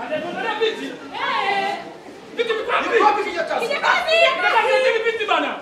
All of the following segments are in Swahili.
Anaendelea viti. Viti vipi? Ni wapi kijakazi? Kijakazi viti bana.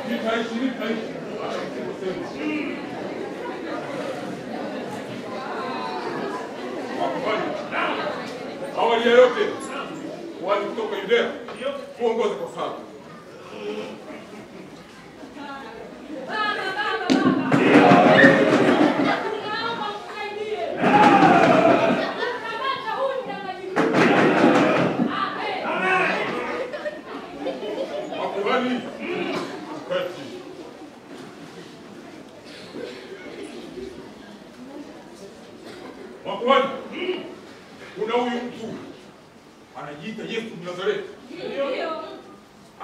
Nitaishi. Awali ya yote, wali kutoka Yudea, kuongoza kwa sala. Makuhani, kati. Makuhani, kuna huyu mtu anajiita Yesu Mnazareti. Ndio.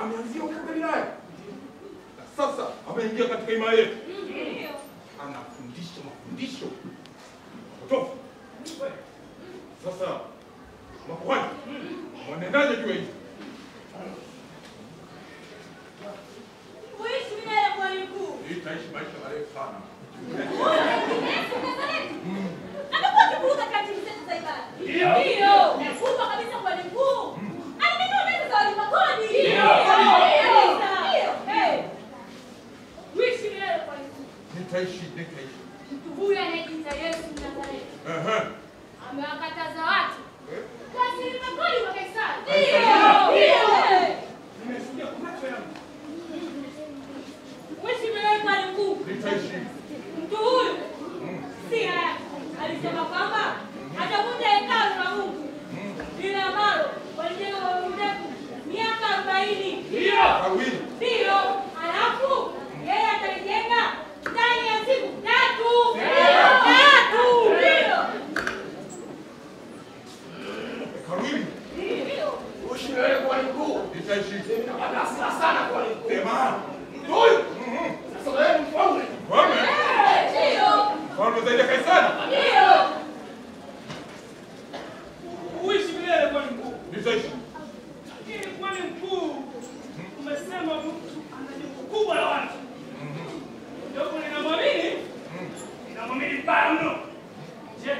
Ameanzia huko Galilaya. Na sasa ameingia katika imani yetu. Ndio. Anafundisha mafundisho potofu. Sasa makuhani mwanendaje juu hii? Kuishi milele kwa mkuu. Nitaishi maisha marefu sana. Amekuwa akiburuza taratibu zetu za ibada. Ndio. Kubwa kabisa kwa mkuu. Ananunua meza za walipa kodi. Ndio. Kuishi milele kwa mkuu. Nitaishi. Mtu huyu anayejiita Yesu Mnazareti. Amewakataza watu kuwasiliana kodi kwa Kaisari. Ndio. Nimesikia kwa macho yangu. Kuishi milele kwa mkuu. Nitaishi. Mtu huyu si haya. Alisema kwamba atavunja hekalu la Mungu lile ambalo walijenga kwa mrefu miaka 40. Ndio. Alafu yeye atalijenga ndani ya siku 3. Ndio. Kawili. Ndio. Kuishi milele kwa mkuu. Nitaishi. Nakasira sana kwa mkuu. Sema. Huyu. Sasa wewe mfalme. Mfalme? Ndio. Mfalme zaidi ya Kaisari? Ndio. Uishi milele kwa mkuu. Nitaishi. Lakini kwani mkuu, umesema mtu ana jopo kubwa la watu. Jopo ninamwamini mbaya mno. Je,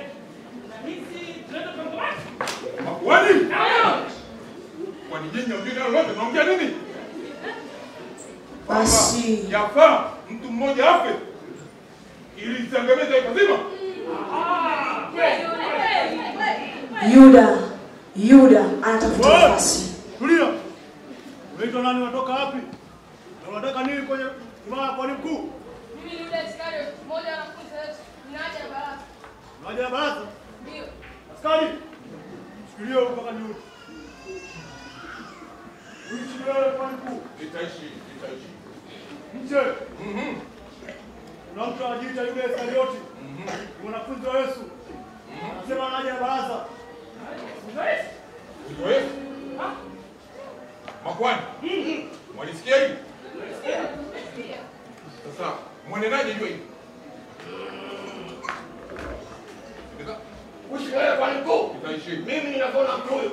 unahisi tunaweza kumkamata? Makuhani? Kwani nyinyi hamjui neno lolote? Mnaongea nini? Basi Yafaa mtu mmoja afe ili lisangamie taifa zima. Yuda anatafuta nafasi. Tulia. Unaitwa nani, unatoka wapi? Na unataka nini kwenye imara kwa mkuu? Mimi ni Yuda Iskarioti, mmoja wa wanafunzi wetu. Ninaja na baraza. Unaja na baraza? Ndio. Askari. Shikilia huko mpaka nione. Uishi milele kwa mkuu. Nitaishi. Nje. Kuna mtu anajiita Yuda Iskarioti. Mwanafunzi wa Yesu. Anasema anaja na baraza. Ndio Yesu. Makuhani. Mwalisikia hivi? Sasa mwanenaje juu hivi? Kuishi milele kwa mkuu. Nitaishi. Mimi ninavyoona mtu huyu.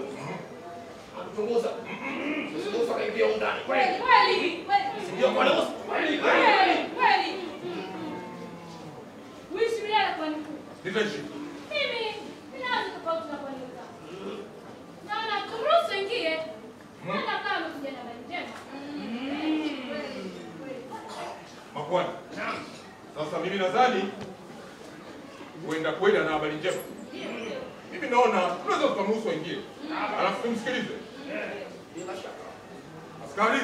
Anachunguza. Sisi kaingia undani. Kweli. Ndio kwa nini? Kweli. Uishi milele kwa mkuu. Nitaishi. Mimi ninaanza tofauti na kwani uka. Naona turuhusu ingie. Maana kama amekuja na habari njema. Makuhani. Sasa mimi nadhani huenda na habari njema. Mimi naona tunaweza tukamruhusu aingie. Alafu tumsikilize. Bila shaka. Askari.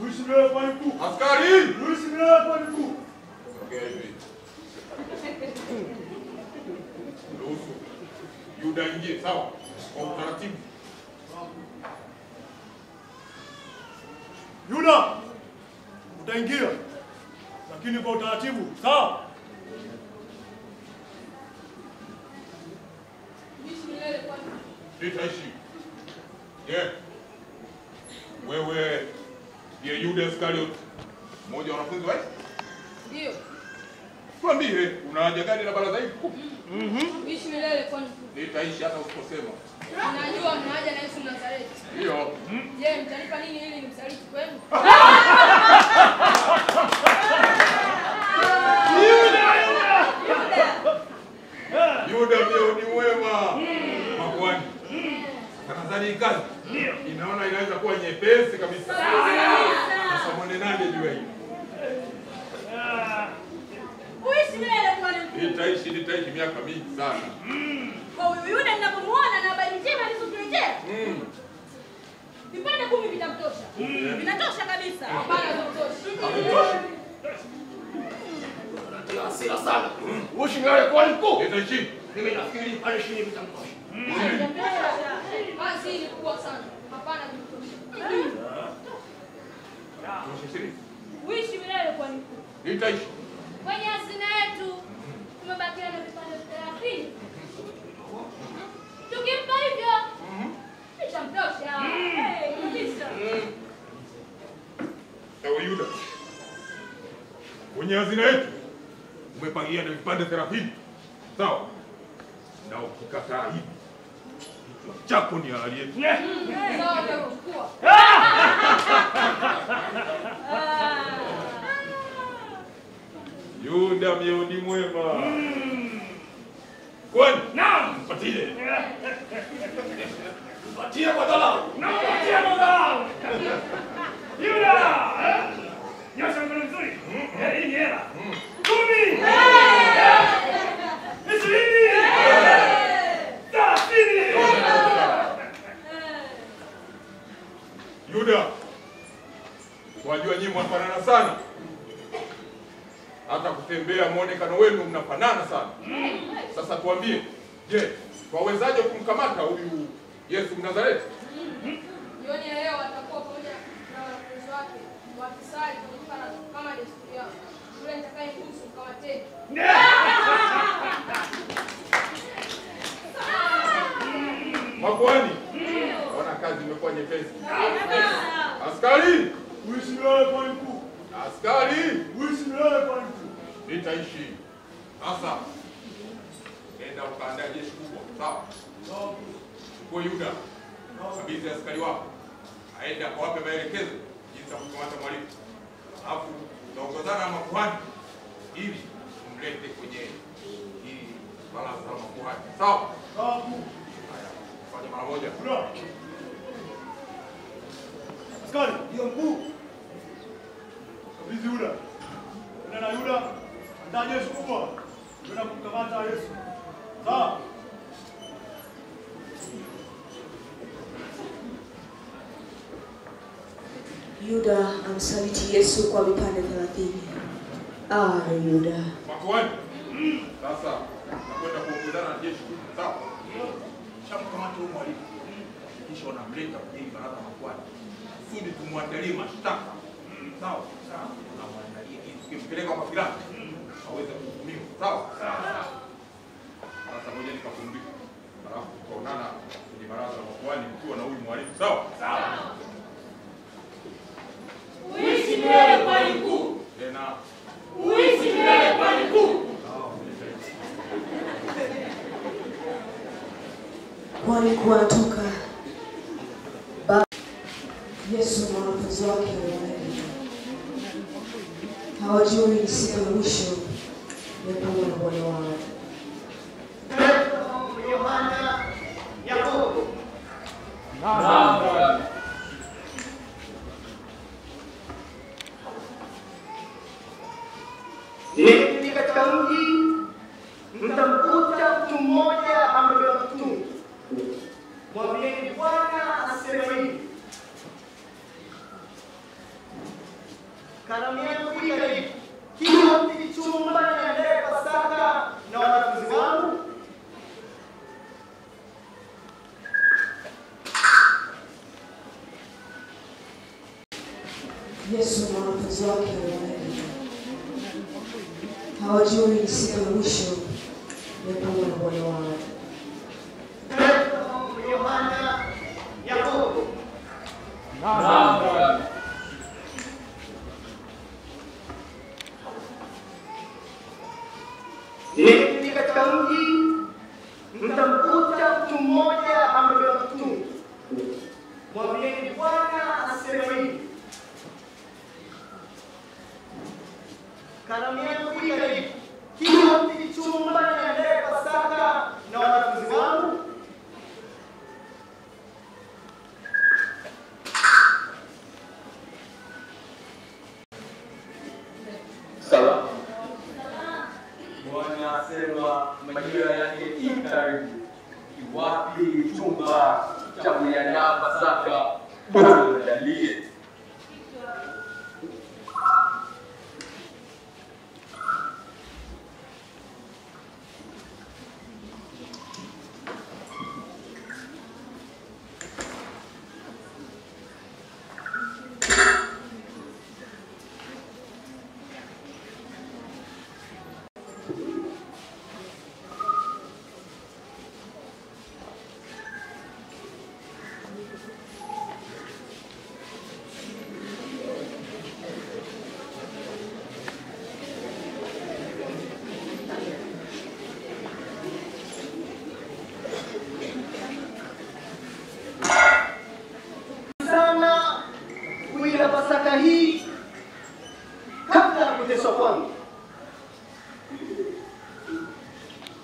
Uishi milele kwa mkuu. Askari. Uishi milele kwa mkuu. Ongea hivi. Ruhusu Yuda ingie, sawa? Kwa utaratibu. Yuda, utaingia. Lakini kwa utaratibu, sawa? Uishi milele kwa mkuu. Nitaishi. Je, wewe ndiye Yuda Iskarioti, mmoja wa wanafunzi wa Yesu? Ndio. Tuambie, una haja gani na baraza hili? Uishi milele kwa mkuu. Nitaishi hata usiposema. Najua mnaja na Yesu Mnazareti. Ndio. Je, mtanipa nini ili nimsaliti kwenu? Yuda ndio ni wewe. Nadhani kazi Ndio. inaona inaweza kuwa nyepesi kabisa. Sasa mwende nani juu hii? Uishi milele kwani mkuu. Nitaishi miaka mingi sana. Kwa huyu yule ninapomuona na habari njema alizotuletea. Vipande 10 vitamtosha. Vinatosha kabisa. Hapana vinatosha. Ndio hasira sana. Uishi milele kwa mkuu. Nitaishi. Mimi nafikiri pale 20 vitamtosha. Kazi ni kubwa sana. Hapana vinatosha. Uishi milele kwani mkuu. Nitaishi. Kwenye hazina yetu tumebakia na vipande 30. Tukimpa hivyo itamtosha. Kabisa. Ewe Yuda. Kwenye hazina yetu umepangia na vipande 30. Sawa? Na ukikataa hivi kichwa chako ni halali yetu. Sawa utachukua. Yuda mioni mwema. Kwani? Naam. Mpatie. Patie kwa dharau. Naam, patia madhao. Yuda. Nyosha mkono mzuri. Hii ni hela. 10. 20. 30. Yuda. Wajua nyinyi mnafanana sana. Hata kutembea muonekano wenu mnafanana sana. Sasa tuambie, je, wawezaje kumkamata huyu Yesu Mnazareti? Jioni ya leo atakuwa pamoja na wanafunzi wake wakisali kama desturi yao. Yule nitakayemgusa mkamateni. Makuhani. Ona kazi imekuwa nyepesi. Askari! Uishi milele kwa mkuu. Askari! Uishi milele kwa mkuu. Nitaishi. Sasa nenda ukaandaa jeshi kubwa, sawa? Chukua Yuda. Kabidhi askari wako. Aende akawape maelekezo jinsi ya kumkamata mwalimu. Alafu utaongozana na makuhani ili umlete kwenye hii baraza la makuhani. Sawa? Sawa mkuu. Haya, fanya mara moja. Yuda. Askari, ndio mkuu. Kabidhi Yuda. Nenda na Yuda. Andaa jeshi kubwa. Kwenda kumkamata Yesu. Sawa? Yuda amsaliti Yesu kwa vipande 30. Yuda. Makuhani. Sasa nakwenda kuongozana na jeshi kubwa. Sawa? Shamkamata huyu mwalimu. Kisha unamleta kwenye hii baraza la makuhani. Kusudi tumwandalie mashtaka. Sawa? Sawa. Tunamwandalia ili tukimpeleka kwa Pilato aweze kuhukumiwa. Sawa? Sawa. Sasa ngoja nikapumzike. Alafu tutaonana kwenye baraza la makuhani mkiwa na huyu mwalimu. Sawa? Sawa. Uishi milele kwani mkuu. Tena Uishi milele kwani mkuu. Kwani kuwa anatoka Yesu na wanafunzi wake wanaenda. Hawajui ni siku ya mwisho ya kumwona Bwana wao. Yohana, Yakobo. Ni katika mji mtamkuta mtu mmoja amebeba mtungi. Mwambieni Bwana asema hivi. Karamu yangu hii karibu. Kila mkichumba niandae Pasaka na wanafunzi wangu. Yesu na wanafunzi wake wanaenda. Hawajui ni siku ya mwisho ya kumwona Bwana wao. Yohana, Yakobo. Ni katika mji mtamkuta mtu mmoja amebeba mtungi. Mwambieni Bwana asema hivi. Karamu yangu hii karibu. Kila mkichumba interview. Kiwapi chumba cha kuiandaa Pasaka? Tuandalie. Pasaka hii kabla ya kuteswa kwangu,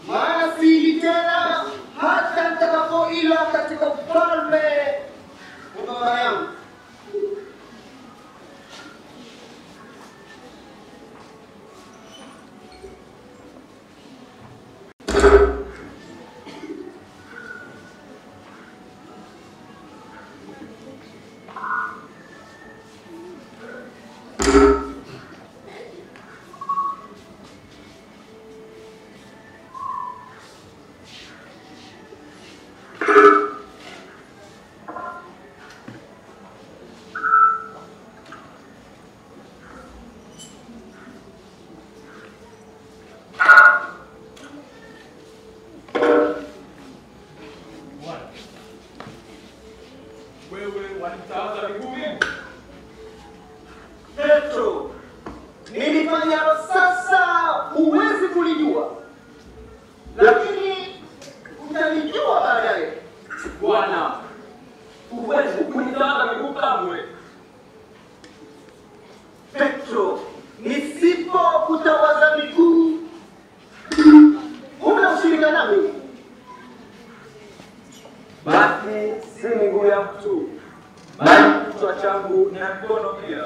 maana sili tena hata nitakapoila katika ufalme wa baba yangu. Wewe wanitaza miguu. Petro, nilifanyalo sasa huwezi kulijua, lakini utalijua baadaye. Bwana, huwezi kunitaza miguu kamwe. Petro, nisipokutawaza miguu, huna ushirika nami. Basi si miguu yangu tu, bali kichwa changu na mkono pia.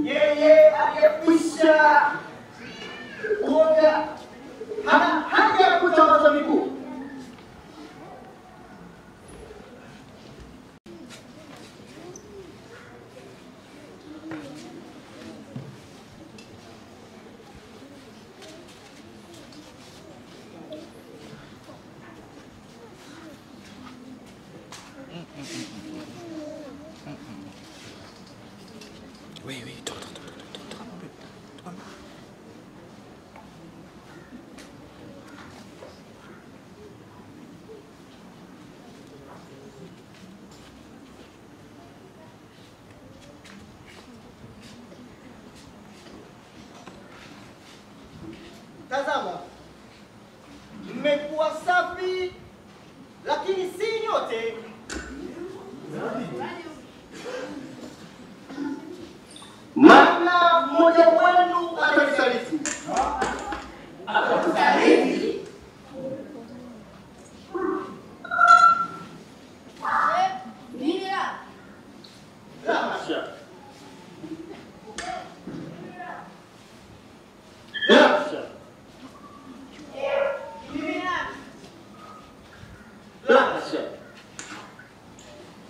Yeye aliyekwisha kuoga hana haja ya kutawaza miguu. Tazama, mmekuwa safi, lakini si nyote. Maana mmoja wenu atanisaliti. Atakusaliti? Nini la? La hasha. La hasha. La hasha.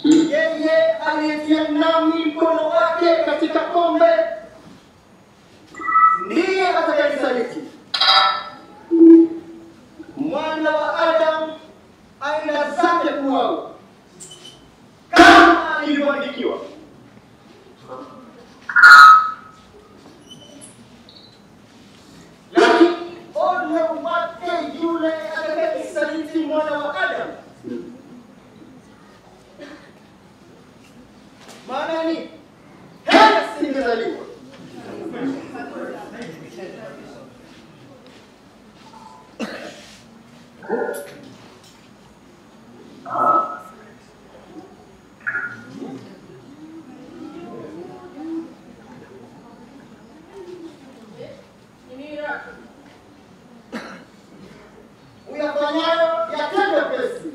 Yeye aliyetia nami mkono wake katika kombe ndiye atakayenisaliti. Mwana wa Adamu aenda zake kuuawa kama ilivyoandikiwa. Lakini ole wake yule atakayenisaliti mwana wa Adamu. Maana ni heri singezaliwa. Uyafanyayo yatende upesi.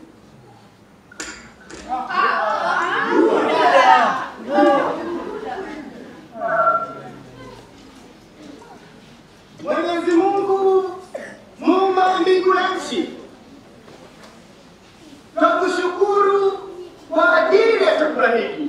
Mwenyezi Mungu wa mbingu na nchi, twakushukuru kwa ajili ya chakula hiki